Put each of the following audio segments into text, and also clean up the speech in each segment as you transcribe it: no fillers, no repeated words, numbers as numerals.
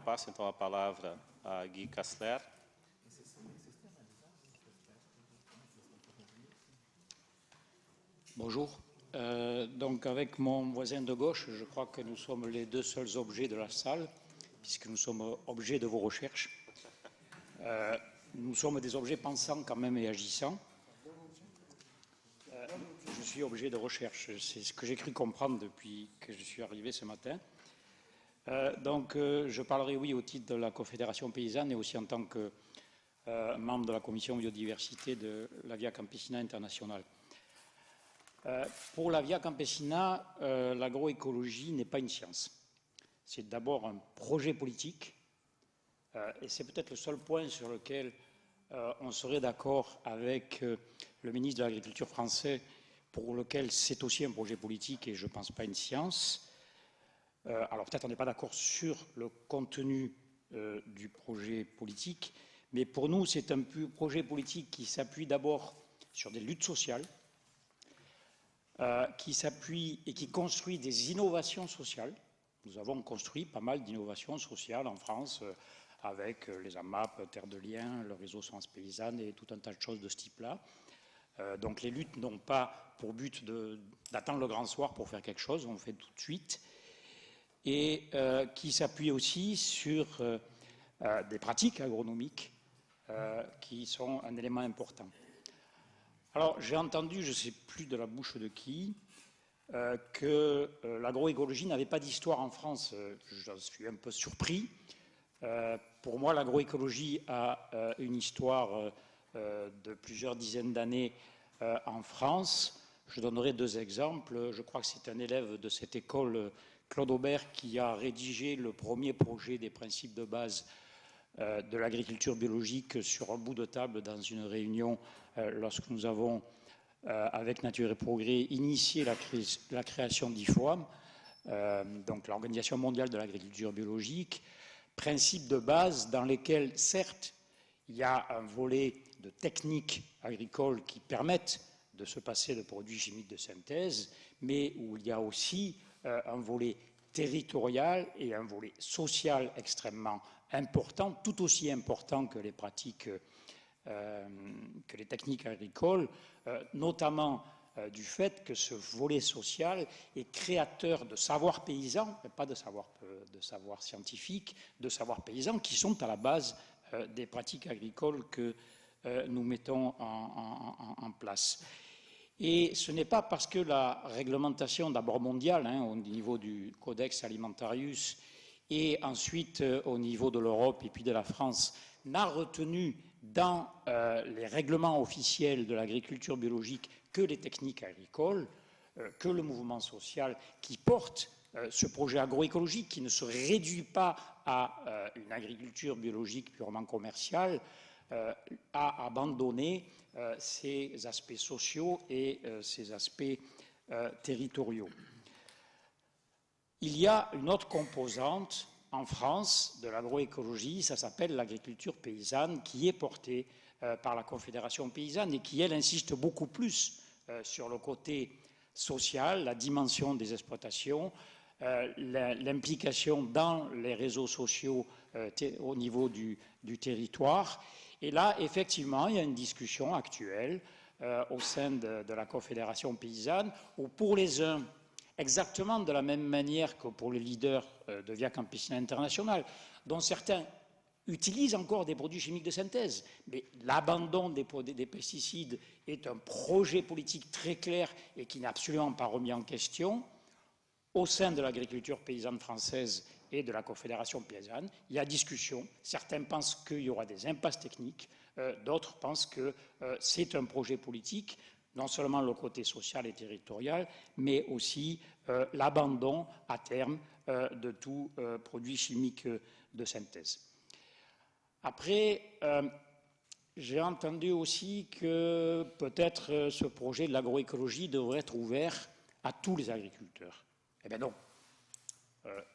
passo então a palavra a Guy Kastler. Bonjour. Donc avec mon voisin de gauche, je crois que nous sommes les deux seuls objets de la salle, puisque nous sommes objets de vos recherches. Nous sommes des objets pensants quand même et agissants. Je suis objet de recherche, c'est ce que j'ai cru comprendre depuis que je suis arrivé ce matin. Je parlerai, oui, au titre de la Confédération paysanne et aussi en tant que membre de la commission biodiversité de la Via Campesina Internationale. Pour la Via Campesina, l'agroécologie n'est pas une science. C'est d'abord un projet politique et c'est peut-être le seul point sur lequel on serait d'accord avec le ministre de l'Agriculture français, pour lequel c'est aussi un projet politique et je ne pense pas une science. Alors peut-être on n'est pas d'accord sur le contenu du projet politique, mais pour nous c'est un projet politique qui s'appuie d'abord sur des luttes sociales, qui s'appuie et qui construit des innovations sociales. Nous avons construit pas mal d'innovations sociales en France avec les AMAP, Terre de Liens, le réseau Semences Paysannes et tout un tas de choses de ce type-là. Donc les luttes n'ont pas pour but d'attendre le grand soir pour faire quelque chose, on le fait tout de suite. Et qui s'appuie aussi sur des pratiques agronomiques qui sont un élément important. Alors, j'ai entendu, je ne sais plus de la bouche de qui, que l'agroécologie n'avait pas d'histoire en France. Je suis un peu surpris. Pour moi, l'agroécologie a une histoire de plusieurs dizaines d'années en France. Je donnerai deux exemples. Je crois que c'est un élève de cette école, Claude Aubert, qui a rédigé le premier projet des principes de base de l'agriculture biologique sur un bout de table dans une réunion lorsque nous avons, avec Nature et Progrès, initié la création d'IFOAM, donc l'Organisation mondiale de l'agriculture biologique, principes de base dans lesquels, certes, il y a un volet de techniques agricoles qui permettent de se passer de produits chimiques de synthèse, mais où il y a aussi un volet territorial et un volet social extrêmement important, tout aussi important que les pratiques, que les techniques agricoles, notamment du fait que ce volet social est créateur de savoirs paysans, mais pas de savoir scientifique, de savoirs paysans qui sont à la base des pratiques agricoles que nous mettons en place. Et ce n'est pas parce que la réglementation d'abord mondiale, au niveau du Codex Alimentarius, et ensuite au niveau de l'Europe et puis de la France, n'a retenu dans les règlements officiels de l'agriculture biologique que les techniques agricoles, que le mouvement social qui porte ce projet agroécologique, qui ne se réduit pas à une agriculture biologique purement commerciale, a abandonné ces aspects sociaux et ces aspects territoriaux. Il y a une autre composante en France de l'agroécologie, ça s'appelle l'agriculture paysanne, qui est portée par la Confédération paysanne et qui, elle, insiste beaucoup plus sur le côté social, la dimension des exploitations, l'implication dans les réseaux sociaux au niveau du territoire. Et là, effectivement, il y a une discussion actuelle au sein de la Confédération paysanne où, pour les uns, exactement de la même manière que pour les leaders de Via Campesina Internationale, dont certains utilisent encore des produits chimiques de synthèse, mais l'abandon des pesticides est un projet politique très clair et qui n'est absolument pas remis en question. Au sein de l'agriculture paysanne française et de la Confédération paysanne, il y a discussion. Certains pensent qu'il y aura des impasses techniques, d'autres pensent que c'est un projet politique, non seulement le côté social et territorial, mais aussi l'abandon à terme de tout produit chimique de synthèse. Après, j'ai entendu aussi que peut-être ce projet de l'agroécologie devrait être ouvert à tous les agriculteurs. Eh bien non,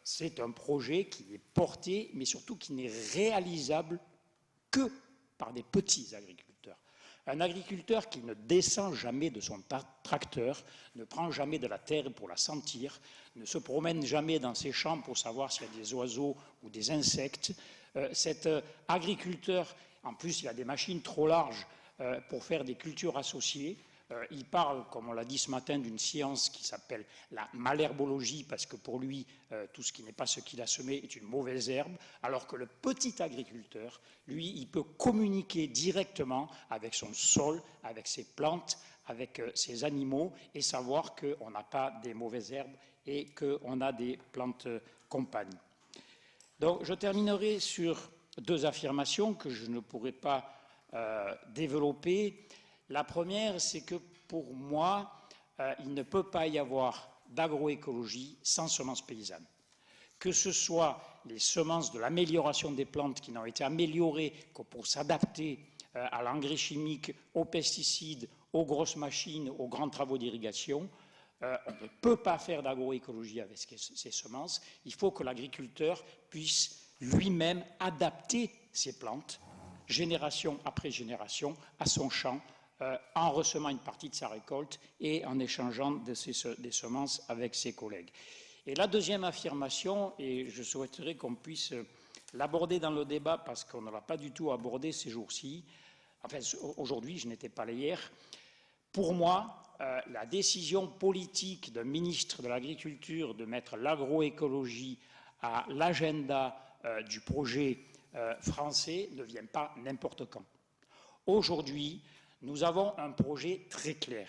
c'est un projet qui est porté, mais surtout qui n'est réalisable que par des petits agriculteurs. Un agriculteur qui ne descend jamais de son tracteur, ne prend jamais de la terre pour la sentir, ne se promène jamais dans ses champs pour savoir s'il y a des oiseaux ou des insectes. Cet agriculteur, en plus, il a des machines trop larges pour faire des cultures associées. Il parle, comme on l'a dit ce matin, d'une science qui s'appelle la malherbologie, parce que pour lui, tout ce qui n'est pas ce qu'il a semé est une mauvaise herbe, alors que le petit agriculteur, lui, il peut communiquer directement avec son sol, avec ses plantes, avec ses animaux, et savoir qu'on n'a pas des mauvaises herbes et qu'on a des plantes compagnes. Donc, je terminerai sur deux affirmations que je ne pourrai pas développer. La première, c'est que pour moi, il ne peut pas y avoir d'agroécologie sans semences paysannes. Que ce soit les semences de l'amélioration des plantes qui n'ont été améliorées que pour s'adapter à l'engrais chimique, aux pesticides, aux grosses machines, aux grands travaux d'irrigation. On ne peut pas faire d'agroécologie avec ces semences. Il faut que l'agriculteur puisse lui-même adapter ses plantes, génération après génération, à son champ, en ressemant une partie de sa récolte et en échangeant des semences avec ses collègues. Et la deuxième affirmation, et je souhaiterais qu'on puisse l'aborder dans le débat parce qu'on ne l'a pas du tout abordé ces jours-ci, enfin aujourd'hui, je n'étais pas là hier, pour moi, la décision politique d'un ministre de l'Agriculture de mettre l'agroécologie à l'agenda du projet français ne vient pas n'importe quand. Aujourd'hui, nous avons un projet très clair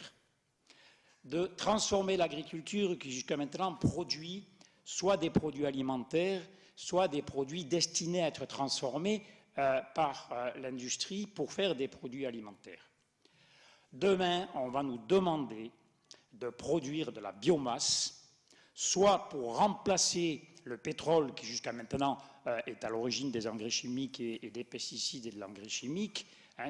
de transformer l'agriculture qui jusqu'à maintenant produit soit des produits alimentaires, soit des produits destinés à être transformés par l'industrie pour faire des produits alimentaires. Demain, on va nous demander de produire de la biomasse, soit pour remplacer le pétrole qui jusqu'à maintenant est à l'origine des engrais chimiques et des pesticides et de l'engrais chimique,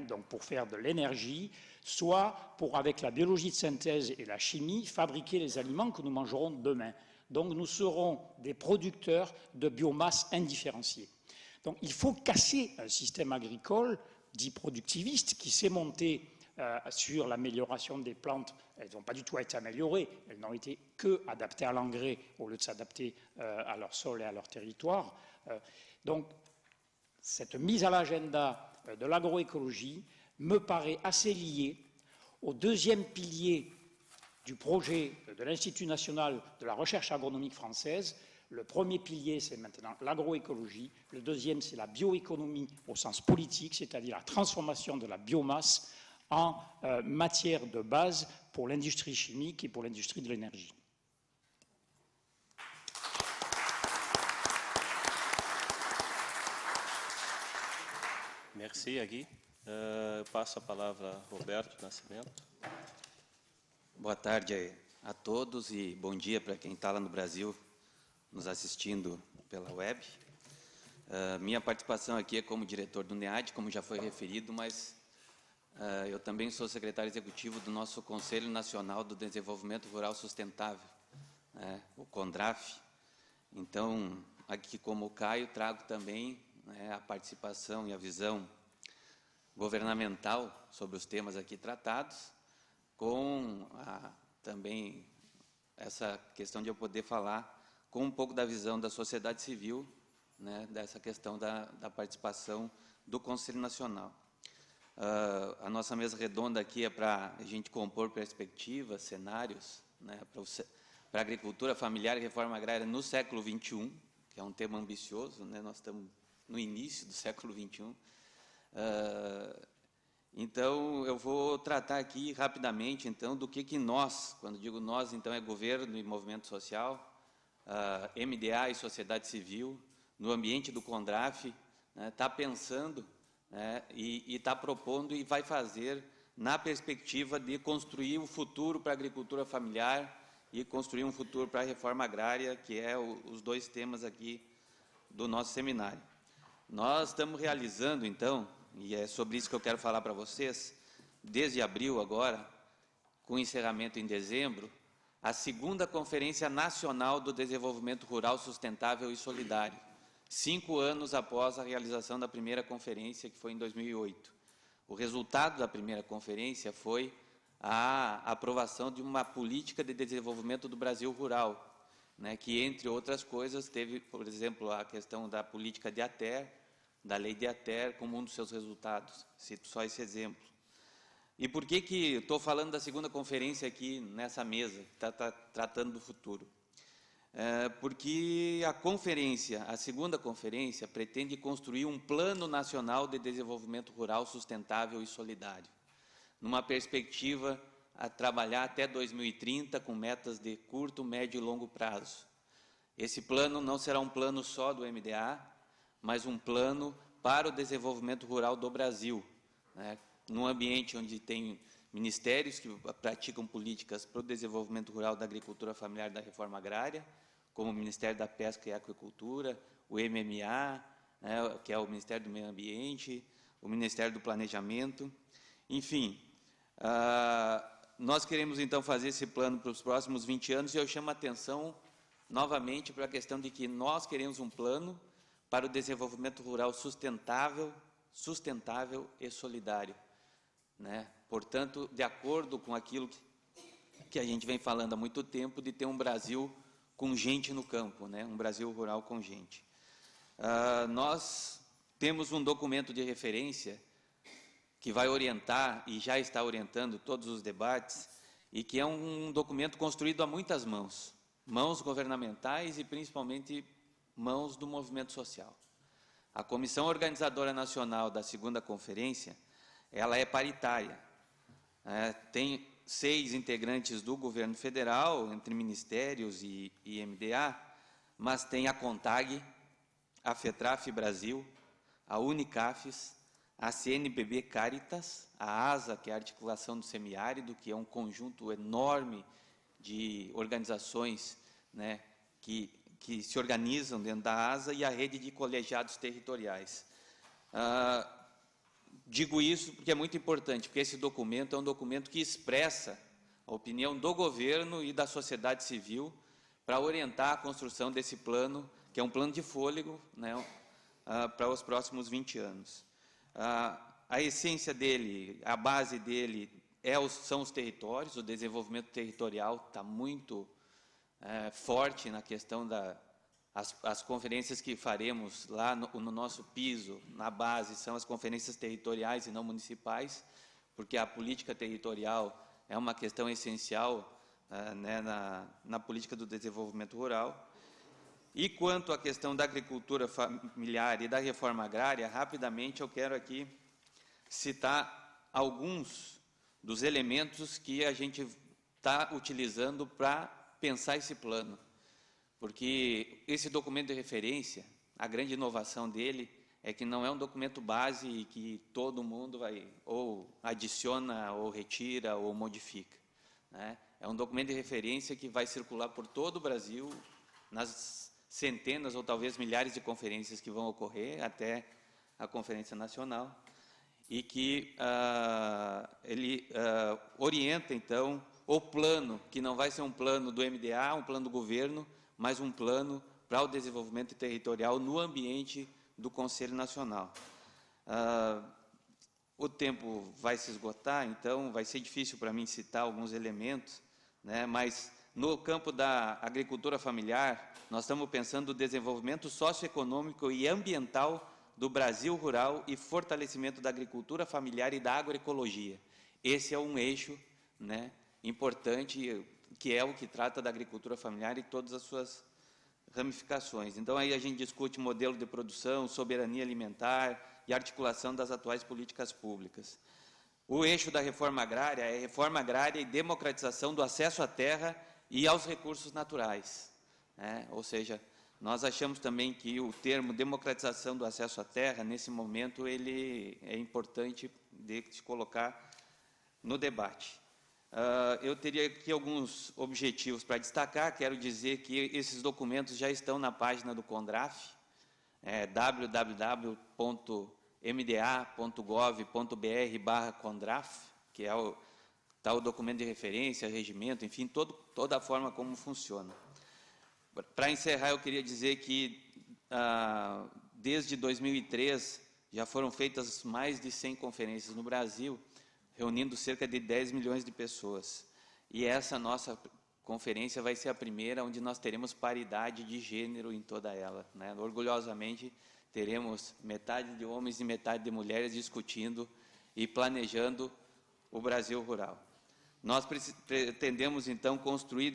donc pour faire de l'énergie, soit pour, avec la biologie de synthèse et la chimie, fabriquer les aliments que nous mangerons demain. Donc nous serons des producteurs de biomasse indifférenciée. Donc il faut casser un système agricole dit productiviste qui s'est monté sur l'amélioration des plantes. Elles n'ont pas du tout été améliorées, elles n'ont été que adaptées à l'engrais au lieu de s'adapter à leur sol et à leur territoire. Donc cette mise à l'agenda de l'agroécologie me paraît assez liée au deuxième pilier du projet de l'Institut national de la recherche agronomique française. Le premier pilier, c'est maintenant l'agroécologie. Le deuxième, c'est la bioéconomie au sens politique, c'est-à-dire la transformation de la biomasse en matière de base pour l'industrie chimique et pour l'industrie de l'énergie. Merci, Agui. Passo a palavra a Roberto Nascimento. Boa tarde a todos e bom dia para quem está lá no Brasil nos assistindo pela web. Minha participação aqui é como diretor do NEAD, como já foi referido, mas eu também sou secretário executivo do nosso Conselho Nacional do Desenvolvimento Rural Sustentável, o CONDRAF. Então, aqui como o Caio, trago também a participação e a visão governamental sobre os temas aqui tratados, com também essa questão de eu poder falar com um pouco da visão da sociedade civil, dessa questão da participação do Conselho Nacional. A nossa mesa redonda aqui é para a gente compor perspectivas, cenários, para a agricultura familiar e reforma agrária no século XXI, que é um tema ambicioso, nós estamos no início do século XXI. Então, eu vou tratar aqui rapidamente, então, do que nós, quando digo nós, então, é governo e movimento social, MDA e sociedade civil, no ambiente do CONDRAF, está pensando e está propondo e vai fazer na perspectiva de construir o futuro para a agricultura familiar e construir um futuro para a reforma agrária, que é os dois temas aqui do nosso seminário. Nós estamos realizando, então, e é sobre isso que eu quero falar para vocês, desde abril agora, com encerramento em dezembro, a segunda Conferência Nacional do Desenvolvimento Rural Sustentável e Solidário, 5 anos após a realização da primeira conferência, que foi em 2008. O resultado da primeira conferência foi a aprovação de uma política de desenvolvimento do Brasil rural, né, que, entre outras coisas, teve, por exemplo, a questão da política de ATER, da lei de ATER, como um dos seus resultados. Cito só esse exemplo. E por que estou falando da segunda conferência aqui nessa mesa, que está tratando do futuro? Porque a segunda conferência, pretende construir um Plano Nacional de Desenvolvimento Rural Sustentável e Solidário, numa perspectiva a trabalhar até 2030 com metas de curto, médio e longo prazo. Esse plano não será um plano só do MDA, mas um plano para o desenvolvimento rural do Brasil, né? Num ambiente onde tem ministérios que praticam políticas para o desenvolvimento rural, da agricultura familiar e da reforma agrária, como o Ministério da Pesca e Aquicultura, o MMA, né, que é o Ministério do Meio Ambiente, o Ministério do Planejamento, enfim. Nós queremos, então, fazer esse plano para os próximos 20 anos, e eu chamo a atenção, novamente, para a questão de que nós queremos um plano para o desenvolvimento rural sustentável e solidário, né? Portanto, de acordo com aquilo que a gente vem falando há muito tempo, de ter um Brasil com gente no campo, né? Um Brasil rural com gente. Nós temos um documento de referência que vai orientar, e já está orientando, todos os debates, e que é um documento construído a muitas mãos, mãos governamentais e principalmente mãos do movimento social. A Comissão Organizadora Nacional da segunda conferência, ela é paritária, tem 6 integrantes do governo federal, entre ministérios e MDA, mas tem a CONTAG, a FETRAF Brasil, a Unicafes, a CNBB Caritas, a ASA, que é a Articulação do Semiárido, que é um conjunto enorme de organizações, né, que se organizam dentro da ASA, e a rede de colegiados territoriais. Digo isso porque é muito importante, porque esse documento é um documento que expressa a opinião do governo e da sociedade civil para orientar a construção desse plano, que é um plano de fôlego, né, para os próximos 20 anos. A essência dele, a base dele são os territórios. O desenvolvimento territorial está muito forte na questão as conferências que faremos lá no nosso piso, na base, são as conferências territoriais e não municipais, porque a política territorial é uma questão essencial né, na política do desenvolvimento rural. E quanto à questão da agricultura familiar e da reforma agrária, rapidamente eu quero aqui citar alguns dos elementos que a gente está utilizando para pensar esse plano. Porque esse documento de referência, a grande inovação dele é que não é um documento base e que todo mundo vai ou adiciona, ou retira, ou modifica, né? É um documento de referência que vai circular por todo o Brasil, nas centenas ou talvez milhares de conferências que vão ocorrer até a Conferência Nacional, e que ele orienta, então, o plano, que não vai ser um plano do MDA, um plano do governo, mas um plano para o desenvolvimento territorial no ambiente do Conselho Nacional. O tempo vai se esgotar, então vai ser difícil para mim citar alguns elementos, né, mas no campo da agricultura familiar, nós estamos pensando no desenvolvimento socioeconômico e ambiental do Brasil rural e fortalecimento da agricultura familiar e da agroecologia. Esse é um eixo, né, importante, que é o que trata da agricultura familiar e todas as suas ramificações. Então, aí a gente discute modelo de produção, soberania alimentar e articulação das atuais políticas públicas. O eixo da reforma agrária é reforma agrária e democratização do acesso à terra e aos recursos naturais, né? Ou seja, nós achamos também que o termo democratização do acesso à terra, nesse momento, ele é importante de se colocar no debate. Eu teria aqui alguns objetivos para destacar. Quero dizer que esses documentos já estão na página do CONDRAF, www.mda.gov.br/CONDRAF, que está o documento de referência, regimento, enfim, toda a forma como funciona. Para encerrar, eu queria dizer que, desde 2003, Já foram feitas mais de 100 conferências no Brasil, reunindo cerca de 10 milhões de pessoas. E essa nossa conferência vai ser a primeira onde nós teremos paridade de gênero em toda ela, né? Orgulhosamente, teremos metade de homens e metade de mulheres discutindo e planejando o Brasil rural. Nós pretendemos, então, construir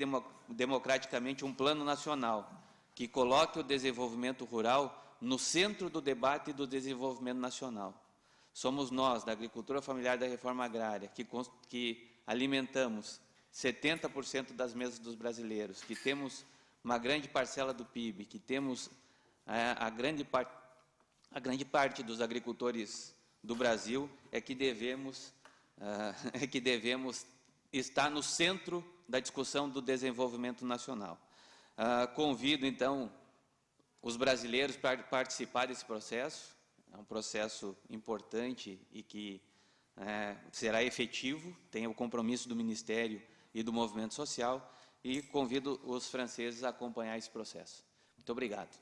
democraticamente um plano nacional que coloque o desenvolvimento rural no centro do debate do desenvolvimento nacional. Somos nós, da agricultura familiar e da reforma agrária, que alimentamos 70% das mesas dos brasileiros, que temos uma grande parcela do PIB, que temos a grande parte dos agricultores do Brasil, é que devemos estar no centro da discussão do desenvolvimento nacional. Convido, então, os brasileiros para participar desse processo. É um processo importante e que será efetivo, tem o compromisso do Ministério e do movimento social, e convido os franceses a acompanhar esse processo. Muito obrigado.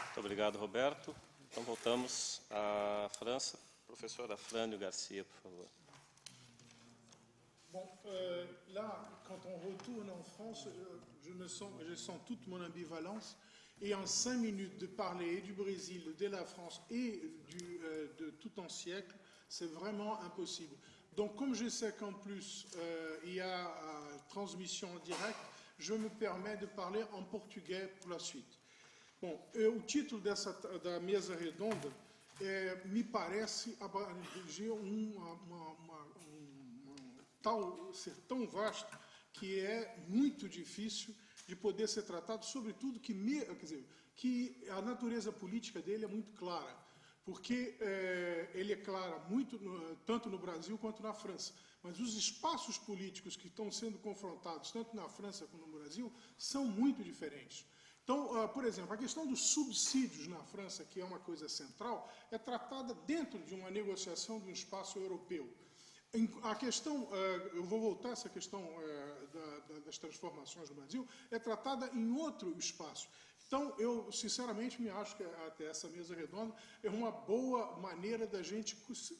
Muito obrigado, Roberto. Então, voltamos à França. Professora Frânio Garcia, por favor. Bon, là, quand on retourne en France, je sens toute mon ambivalence. Et en 5 minutes de parler et du Brésil, de la France et de tout un siècle, c'est vraiment impossible. Donc, comme je sais qu'en plus, il y a transmission en direct, je me permets de parler en portugais pour la suite. Bom, o título da mesa redonda me parece abranger ser tão vasto que é muito difícil de poder ser tratado, sobretudo que a natureza política dele é muito clara, porque ele é clara tanto no Brasil quanto na França. Mas os espaços políticos que estão sendo confrontados, tanto na França como no Brasil, são muito diferentes. Então, por exemplo, a questão dos subsídios na França, que é uma coisa central, é tratada dentro de uma negociação de um espaço europeu. A questão, eu vou voltar a essa questão das transformações no Brasil, é tratada em outro espaço. Então, eu, sinceramente, me acho que até essa mesa redonda é uma boa maneira da gente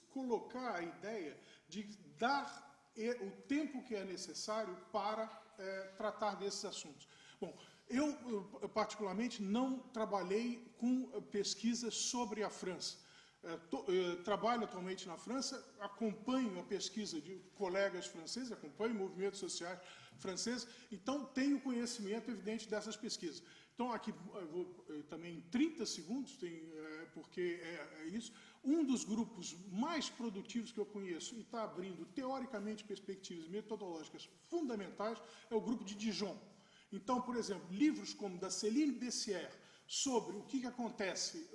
colocar a ideia de dar o tempo que é necessário para tratar desses assuntos. Bom, eu, particularmente, não trabalhei com pesquisas sobre a França. Trabalho atualmente na França, acompanho a pesquisa de colegas franceses, acompanho movimentos sociais franceses, então tenho conhecimento evidente dessas pesquisas. Então, aqui, eu vou também em 30 segundos, porque é isso, um dos grupos mais produtivos que eu conheço e está abrindo, teoricamente, perspectivas metodológicas fundamentais, é o grupo de Dijon. Então, por exemplo, livros como da Céline Bessières, sobre o que acontece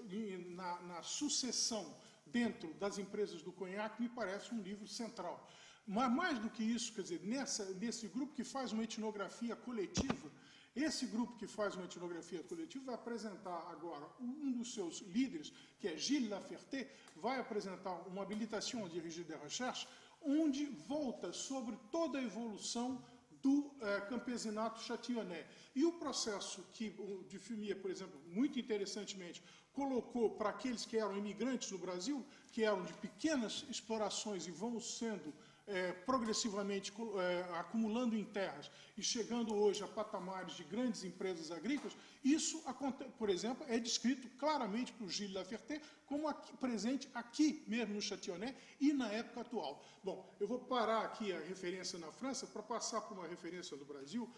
na sucessão dentro das empresas do conhaque, me parece um livro central. Mas mais do que isso, quer dizer, nesse grupo que faz uma etnografia coletiva, esse grupo que faz uma etnografia coletiva vai apresentar agora, um dos seus líderes, que é Gilles Laferté, vai apresentar uma habilitação a dirigir des recherches, onde volta sobre toda a evolução do campesinato châtillonnais. E o processo que o Dufimier, por exemplo, muito interessantemente, colocou para aqueles que eram imigrantes no Brasil, que eram de pequenas explorações e vão sendo progressivamente acumulando em terras e chegando hoje a patamares de grandes empresas agrícolas, isso, por exemplo, é descrito claramente por Gilles Laferté como presente aqui mesmo no Châtillonnais e na época atual. Bom, eu vou parar aqui a referência na França para passar para uma referência do Brasil,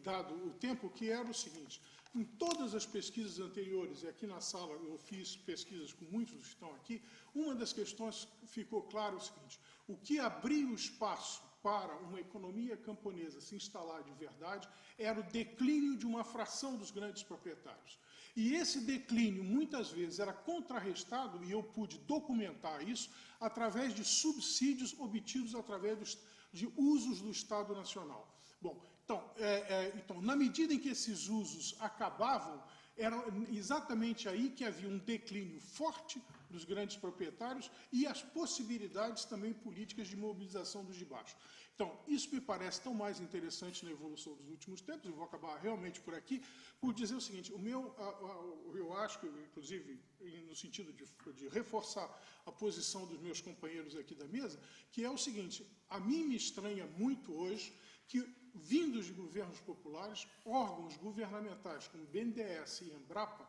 dado o tempo, que era o seguinte: em todas as pesquisas anteriores, e aqui na sala eu fiz pesquisas com muitos que estão aqui, uma das questões ficou claro o seguinte: o que abriu o espaço para uma economia camponesa se instalar de verdade era o declínio de uma fração dos grandes proprietários. E esse declínio, muitas vezes, era contrarrestado, e eu pude documentar isso, através de subsídios obtidos através de usos do Estado Nacional. Bom, então, na medida em que esses usos acabavam, era exatamente aí que havia um declínio forte dos grandes proprietários e as possibilidades também políticas de mobilização dos de baixo. Então, isso me parece tão mais interessante na evolução dos últimos tempos, eu vou acabar realmente por aqui, por dizer o seguinte, eu acho que, inclusive, no sentido de reforçar a posição dos meus companheiros aqui da mesa, que é o seguinte, a mim me estranha muito hoje que, vindos de governos populares, órgãos governamentais como BNDES e Embrapa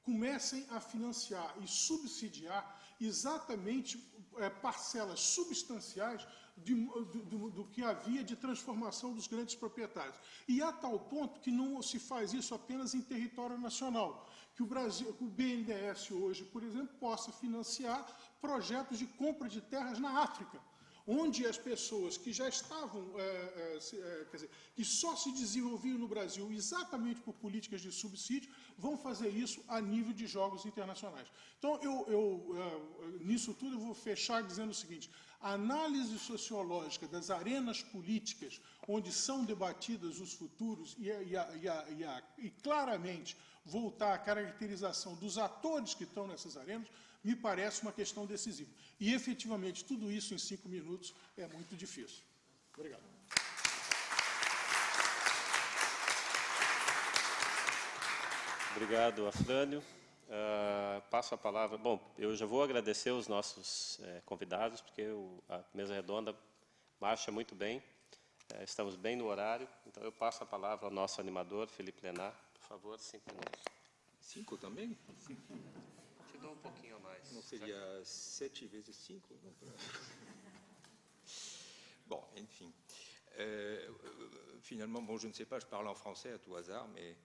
comecem a financiar e subsidiar exatamente parcelas substanciais do que havia de transformação dos grandes proprietários. E a tal ponto que não se faz isso apenas em território nacional, que o BNDES hoje, por exemplo, possa financiar projetos de compra de terras na África, onde as pessoas que já estavam, quer dizer, que só se desenvolviam no Brasil exatamente por políticas de subsídio, vão fazer isso a nível de jogos internacionais. Então, nisso tudo, eu vou fechar dizendo o seguinte, a análise sociológica das arenas políticas, onde são debatidas os futuros, e claramente voltar à caracterização dos atores que estão nessas arenas, me parece uma questão decisiva. E, efetivamente, tudo isso em 5 minutos é muito difícil. Obrigado. Obrigado, Afrânio. Passo a palavra. Bom, eu já vou agradecer os nossos convidados, porque a mesa redonda marcha muito bem. Estamos bem no horário. Então, eu passo a palavra ao nosso animador, Felipe Lenar. Por favor, 5 minutos. 5 também? Te dou um pouquinho a mais. Não seria 7 vezes 5? Bon, enfin. Finalement, bon, je ne sais pas, je parle en français à tout hasard, mais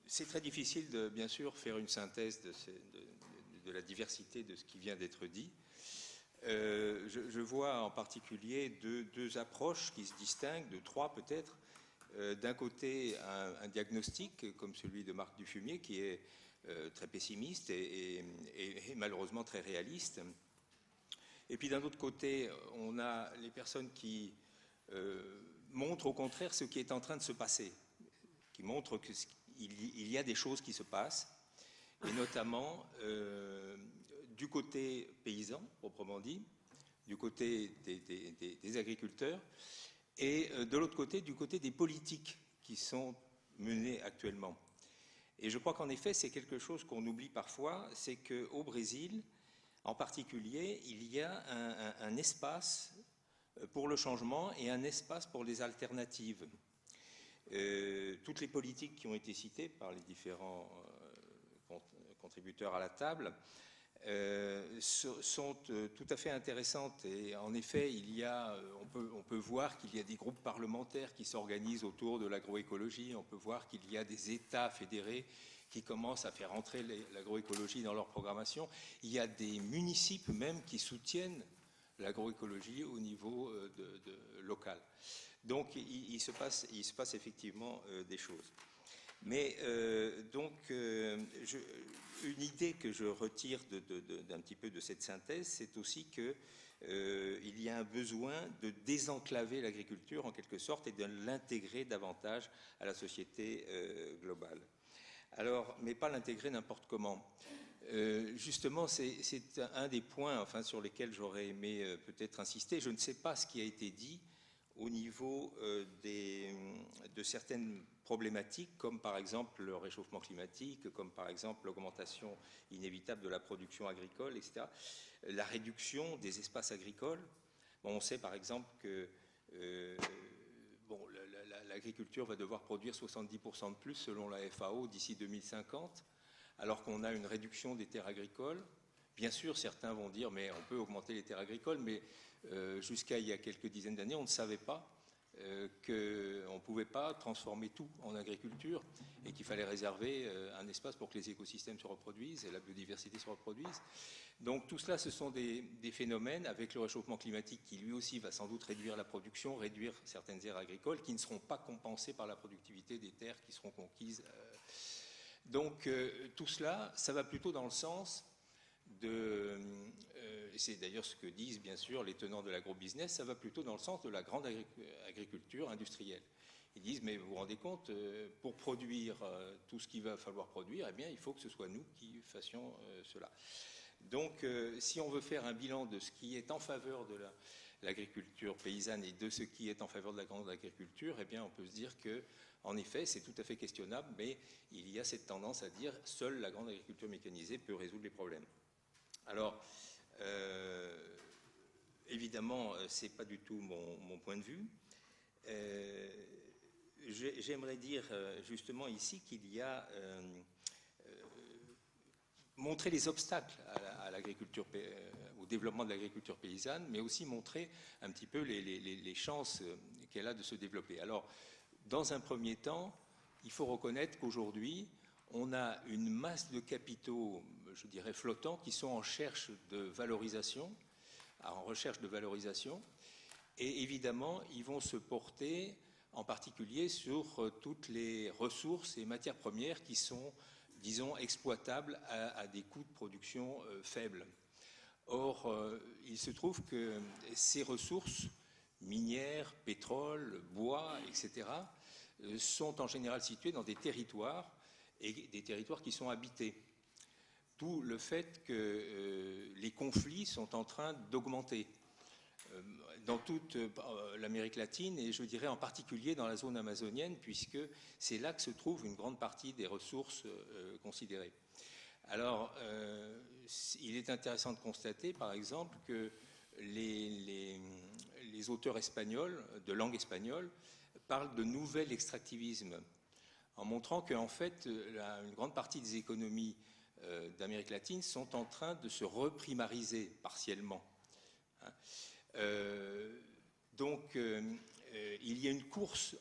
c'est très difficile de, bien sûr, faire une synthèse de la diversité de ce qui vient d'être dit. Je vois en particulier deux approches qui se distinguent, de 3 peut-être. D'un côté, un diagnostic comme celui de Marc Dufumier, qui est très pessimiste et malheureusement très réaliste. Et puis d'un autre côté, on a les personnes qui montrent au contraire ce qui est en train de se passer, qui montrent qu'il y a des choses qui se passent, et notamment du côté paysan, proprement dit, du côté des agriculteurs, et de l'autre côté, du côté des politiques qui sont menées actuellement. Et je crois qu'en effet, c'est quelque chose qu'on oublie parfois, c'est qu'au Brésil, en particulier, il y a un espace pour le changement et un espace pour les alternatives. Toutes les politiques qui ont été citées par les différents contributeurs à la table sont tout à fait intéressantes. Et en effet, on peut voir qu'il y a des groupes parlementaires qui s'organisent autour de l'agroécologie. On peut voir qu'il y a des États fédérés qui commencent à faire entrer l'agroécologie dans leur programmation. Il y a des municipes même qui soutiennent l'agroécologie au niveau local. Donc, il se passe effectivement des choses. Mais une idée que je retire d'un petit peu de cette synthèse, c'est aussi qu'il y a un besoin de désenclaver l'agriculture en quelque sorte et de l'intégrer davantage à la société globale. Alors, mais pas l'intégrer n'importe comment. Justement, c'est un des points sur lesquels j'aurais aimé peut-être insister. Je ne sais pas ce qui a été dit au niveau de certaines problématiques, comme par exemple le réchauffement climatique, comme par exemple l'augmentation inévitable de la production agricole, etc. La réduction des espaces agricoles. Bon, on sait par exemple que l'agriculture va devoir produire 70% de plus selon la FAO d'ici 2050, alors qu'on a une réduction des terres agricoles. Bien sûr, certains vont dire, mais on peut augmenter les terres agricoles, mais jusqu'à il y a quelques dizaines d'années, on ne savait pas qu'on ne pouvait pas transformer tout en agriculture et qu'il fallait réserver un espace pour que les écosystèmes se reproduisent et la biodiversité se reproduise. Donc tout cela, ce sont des phénomènes avec le réchauffement climatique qui lui aussi va sans doute réduire la production, réduire certaines aires agricoles qui ne seront pas compensées par la productivité des terres qui seront conquises. Donc tout cela, ça va plutôt dans le sens c'est d'ailleurs ce que disent bien sûr les tenants de l'agrobusiness, ça va plutôt dans le sens de la grande agriculture industrielle. Ils disent, mais vous vous rendez compte, pour produire tout ce qu'il va falloir produire, eh bien, il faut que ce soit nous qui fassions cela. Donc, si on veut faire un bilan de ce qui est en faveur de l'agriculture paysanne et de ce qui est en faveur de la grande agriculture, eh bien, on peut se dire que, en effet, c'est tout à fait questionnable, mais il y a cette tendance à dire seule la grande agriculture mécanisée peut résoudre les problèmes. Alors, évidemment, ce n'est pas du tout mon point de vue. J'aimerais dire justement ici qu'il y a montrer les obstacles à l'agriculture, au développement de l'agriculture paysanne, mais aussi montrer un petit peu les chances qu'elle a de se développer. Alors, dans un premier temps, il faut reconnaître qu'aujourd'hui, on a une masse de capitaux, je dirais flottants, qui sont en recherche de valorisation, et évidemment, ils vont se porter en particulier sur toutes les ressources et matières premières qui sont, disons, exploitables à des coûts de production faibles. Or, il se trouve que ces ressources minières, pétrole, bois, etc., sont en général situées dans des territoires, et des territoires qui sont habités. D'où le fait que les conflits sont en train d'augmenter dans toute l'Amérique latine, et je dirais en particulier dans la zone amazonienne, puisque c'est là que se trouve une grande partie des ressources considérées. Alors, il est intéressant de constater, par exemple, que les auteurs espagnols, de langue espagnole, parlent de nouvel extractivisme, en montrant qu'en fait, une grande partie des économies d'Amérique latine sont en train de se reprimariser partiellement. Donc, il y a une course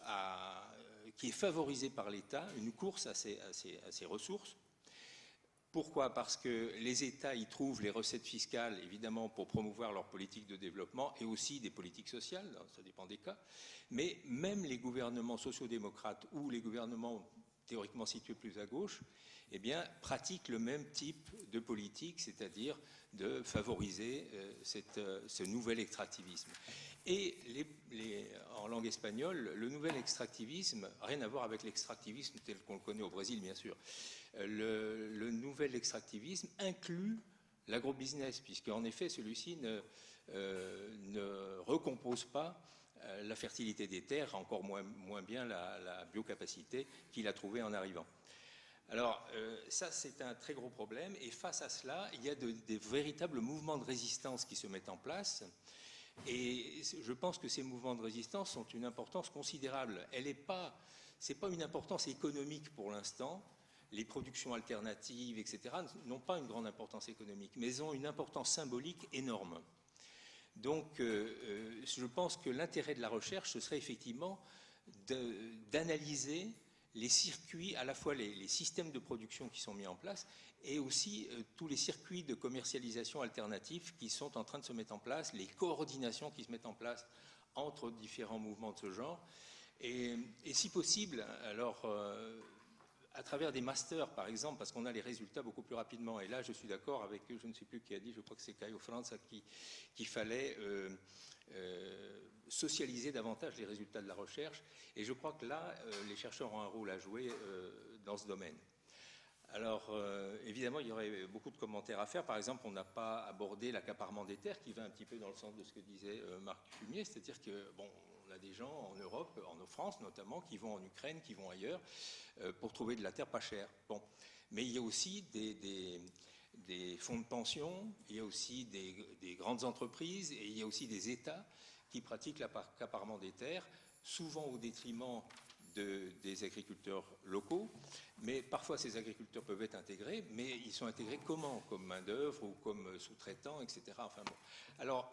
qui est favorisée par l'État, une course à ces ressources. Pourquoi? Parce que les États y trouvent les recettes fiscales, évidemment, pour promouvoir leur politique de développement et aussi des politiques sociales, ça dépend des cas. Mais même les gouvernements sociodémocrates ou les gouvernements théoriquement situés plus à gauche, eh bien, pratiquent le même type de politique, c'est-à-dire de favoriser ce nouvel extractivisme. Et en langue espagnole, le nouvel extractivisme, rien à voir avec l'extractivisme tel qu'on le connaît au Brésil, bien sûr. Le nouvel extractivisme inclut l'agrobusiness, puisqu'en effet, celui-ci ne recompose pas la fertilité des terres, encore moins bien la biocapacité qu'il a trouvée en arrivant. Alors, ça, c'est un très gros problème, et face à cela, il y a des véritables mouvements de résistance qui se mettent en place, et je pense que ces mouvements de résistance ont une importance considérable. C'est pas une importance économique pour l'instant. Les productions alternatives, etc., n'ont pas une grande importance économique, mais elles ont une importance symbolique énorme. Donc, je pense que l'intérêt de la recherche, ce serait effectivement d'analyser les circuits, à la fois les systèmes de production qui sont mis en place et aussi tous les circuits de commercialisation alternatifs qui sont en train de se mettre en place, les coordinations qui se mettent en place entre différents mouvements de ce genre. Et si possible, alors à travers des masters, par exemple, parce qu'on a les résultats beaucoup plus rapidement. Et là, je suis d'accord avec eux, je ne sais plus qui a dit, je crois que c'est Caio França, qu'il fallait socialiser davantage les résultats de la recherche. Et je crois que là, les chercheurs ont un rôle à jouer dans ce domaine. Alors, évidemment, il y aurait beaucoup de commentaires à faire. Par exemple, on n'a pas abordé l'accaparement des terres, qui va un petit peu dans le sens de ce que disait Marc Fumier, c'est-à-dire que, bon, on a des gens en Europe, en France notamment, qui vont en Ukraine, qui vont ailleurs, pour trouver de la terre pas chère. Bon. Mais il y a aussi des fonds de pension, il y a aussi des grandes entreprises, et il y a aussi des États qui pratiquent l'accaparement des terres, souvent au détriment des agriculteurs locaux, mais parfois ces agriculteurs peuvent être intégrés, mais ils sont intégrés comment? Comme main-d'œuvre ou comme sous-traitants, etc. Enfin bon. Alors,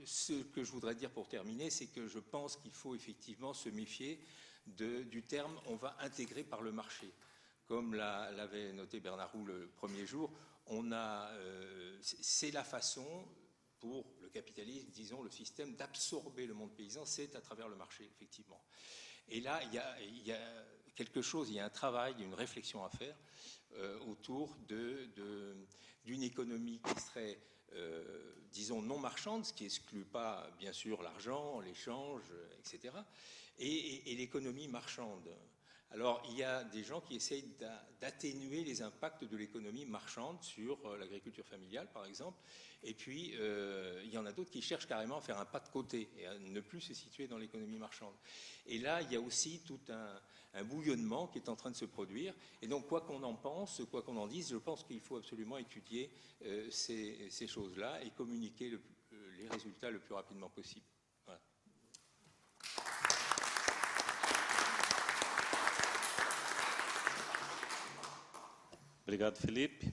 ce que je voudrais dire pour terminer, c'est que je pense qu'il faut effectivement se méfier du terme « on va intégrer par le marché ». Comme l'avait noté Bernard Roux le premier jour, c'est la façon pour le capitalisme, disons, le système d'absorber le monde paysan, c'est à travers le marché, effectivement. Et là, il y a quelque chose, il y a un travail, une réflexion à faire autour d'une économie qui serait, disons, disons, non marchande, ce qui n'exclut pas, bien sûr, l'argent, l'échange, etc., et l'économie marchande. Alors, il y a des gens qui essayent d'atténuer les impacts de l'économie marchande sur l'agriculture familiale, par exemple, et puis il y en a d'autres qui cherchent carrément à faire un pas de côté et à ne plus se situer dans l'économie marchande. Et là, il y a aussi tout un bouillonnement qui est en train de se produire. Et donc, quoi qu'on en pense, quoi qu'on en dise, je pense qu'il faut absolument étudier ces choses-là et communiquer les résultats le plus rapidement possible. Voilà. Obrigado, Felipe.